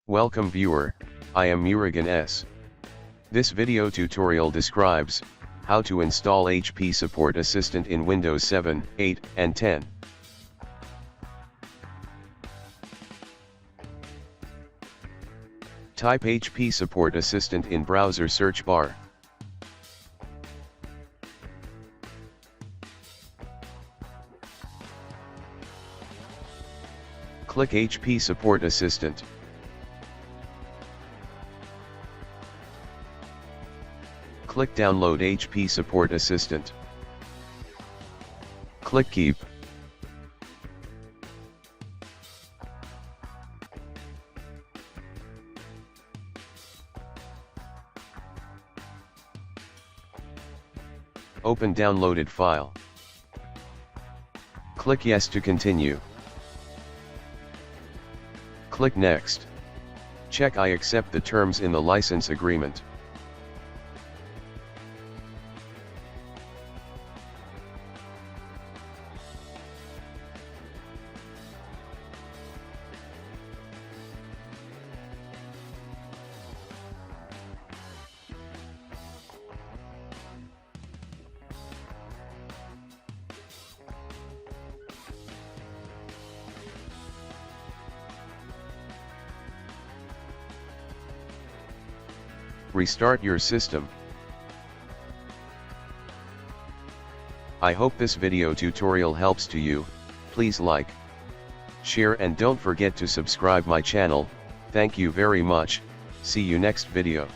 Welcome viewer, I am Murugan S. This video tutorial describes how to install HP Support Assistant in Windows 7, 8, and 10. Type HP Support Assistant in browser search bar. Click HP Support Assistant. Click Download HP Support Assistant. Click Keep. Open downloaded file. Click Yes to continue. Click Next. Check I accept the terms in the license agreement. Restart your system. I hope this video tutorial helps to you. Please like, share and don't forget to subscribe my channel. Thank you very much. See you next video.